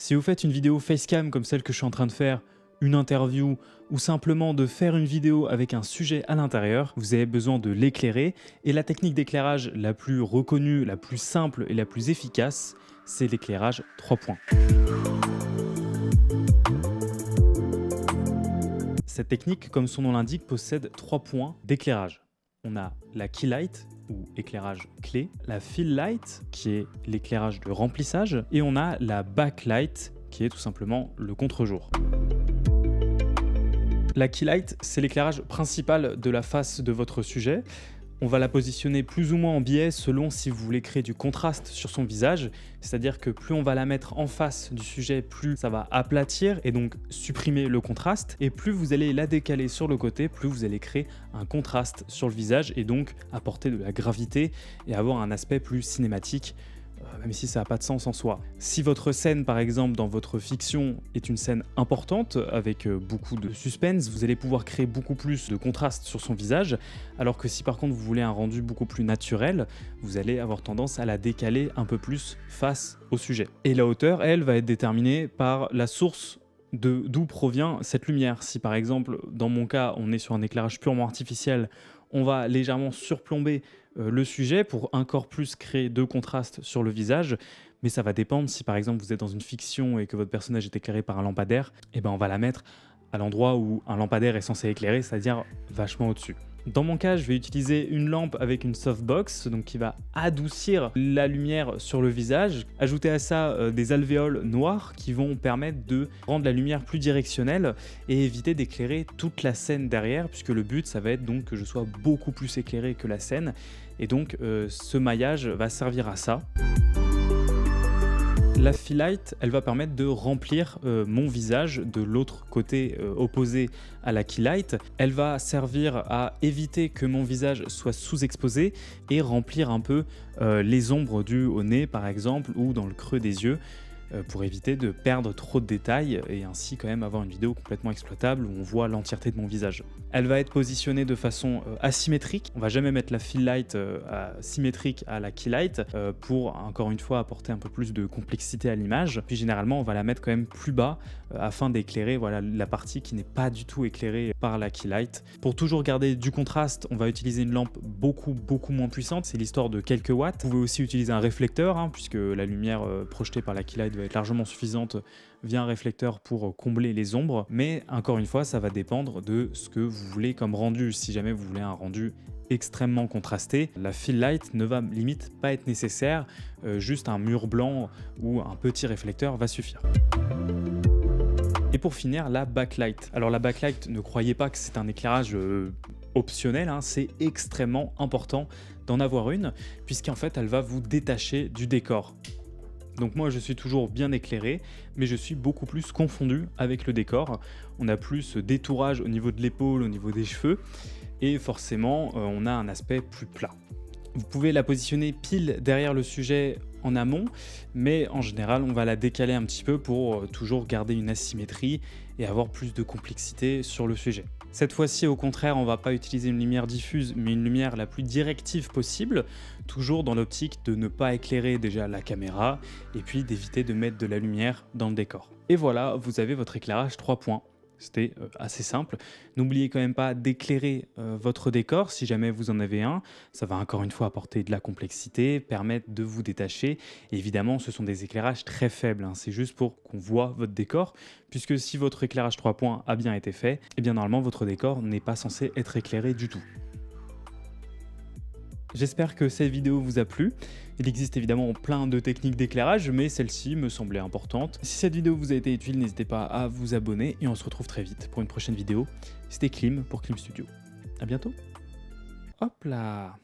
Si vous faites une vidéo facecam comme celle que je suis en train de faire, une interview ou simplement de faire une vidéo avec un sujet à l'intérieur, vous avez besoin de l'éclairer et la technique d'éclairage la plus reconnue, la plus simple et la plus efficace, c'est l'éclairage 3 points. Cette technique, comme son nom l'indique, possède 3 points d'éclairage. On a la key light ou éclairage clé, la fill light qui est l'éclairage de remplissage et on a la backlight qui est tout simplement le contre-jour. La key light, c'est l'éclairage principal de la face de votre sujet. On va la positionner plus ou moins en biais selon si vous voulez créer du contraste sur son visage, c'est-à-dire que plus on va la mettre en face du sujet, plus ça va aplatir et donc supprimer le contraste, et plus vous allez la décaler sur le côté, plus vous allez créer un contraste sur le visage et donc apporter de la gravité et avoir un aspect plus cinématique, même si ça n'a pas de sens en soi. Si votre scène, par exemple, dans votre fiction est une scène importante, avec beaucoup de suspense, vous allez pouvoir créer beaucoup plus de contraste sur son visage, alors que si par contre vous voulez un rendu beaucoup plus naturel, vous allez avoir tendance à la décaler un peu plus face au sujet. Et la hauteur, elle, va être déterminée par la source d'où provient cette lumière. Si par exemple, dans mon cas, on est sur un éclairage purement artificiel, on va légèrement surplomber le sujet pour encore plus créer de contraste sur le visage, mais ça va dépendre. Si par exemple vous êtes dans une fiction et que votre personnage est éclairé par un lampadaire, et ben on va la mettre à l'endroit où un lampadaire est censé éclairer, c'est-à-dire vachement au-dessus. Dans mon cas, je vais utiliser une lampe avec une softbox, donc qui va adoucir la lumière sur le visage. Ajouter à ça des alvéoles noires qui vont permettre de rendre la lumière plus directionnelle et éviter d'éclairer toute la scène derrière, puisque le but, ça va être donc que je sois beaucoup plus éclairé que la scène. Et donc, ce maillage va servir à ça. La fill light, elle va permettre de remplir mon visage de l'autre côté opposé à la key light. Elle va servir à éviter que mon visage soit sous-exposé et remplir un peu les ombres dues au nez par exemple ou dans le creux des yeux pour éviter de perdre trop de détails et ainsi quand même avoir une vidéo complètement exploitable où on voit l'entièreté de mon visage. Elle va être positionnée de façon asymétrique. On va jamais mettre la fill light symétrique à la key light pour encore une fois apporter un peu plus de complexité à l'image. Puis généralement on va la mettre quand même plus bas afin d'éclairer voilà, la partie qui n'est pas du tout éclairée par la key light. Pour toujours garder du contraste, on va utiliser une lampe beaucoup moins puissante, c'est l'histoire de quelques watts. Vous pouvez aussi utiliser un réflecteur puisque la lumière projetée par la key light va être largement suffisante via un réflecteur pour combler les ombres, mais encore une fois ça va dépendre de ce que vous voulez comme rendu. Si jamais vous voulez un rendu extrêmement contrasté, la fill light ne va limite pas être nécessaire, juste un mur blanc ou un petit réflecteur va suffire. Et pour finir, la backlight. Alors la backlight, ne croyez pas que c'est un éclairage optionnel, c'est extrêmement important d'en avoir une, puisqu'en fait elle va vous détacher du décor. Donc moi je suis toujours bien éclairé, mais je suis beaucoup plus confondu avec le décor. On a plus d'étourage au niveau de l'épaule, au niveau des cheveux, et forcément on a un aspect plus plat. Vous pouvez la positionner pile derrière le sujet en amont, mais en général on va la décaler un petit peu pour toujours garder une asymétrie et avoir plus de complexité sur le sujet. Cette fois-ci, au contraire, on ne va pas utiliser une lumière diffuse, mais une lumière la plus directive possible, toujours dans l'optique de ne pas éclairer déjà la caméra, et puis d'éviter de mettre de la lumière dans le décor. Et voilà, vous avez votre éclairage 3 points. C'était assez simple. N'oubliez quand même pas d'éclairer votre décor si jamais vous en avez un. Ça va encore une fois apporter de la complexité, permettre de vous détacher. Et évidemment, ce sont des éclairages très faibles. C'est juste pour qu'on voit votre décor, puisque si votre éclairage 3 points a bien été fait, eh bien normalement votre décor n'est pas censé être éclairé du tout. J'espère que cette vidéo vous a plu. Il existe évidemment plein de techniques d'éclairage, mais celle-ci me semblait importante. Si cette vidéo vous a été utile, n'hésitez pas à vous abonner et on se retrouve très vite pour une prochaine vidéo. C'était Klim pour Klim Studio. À bientôt. Hop là!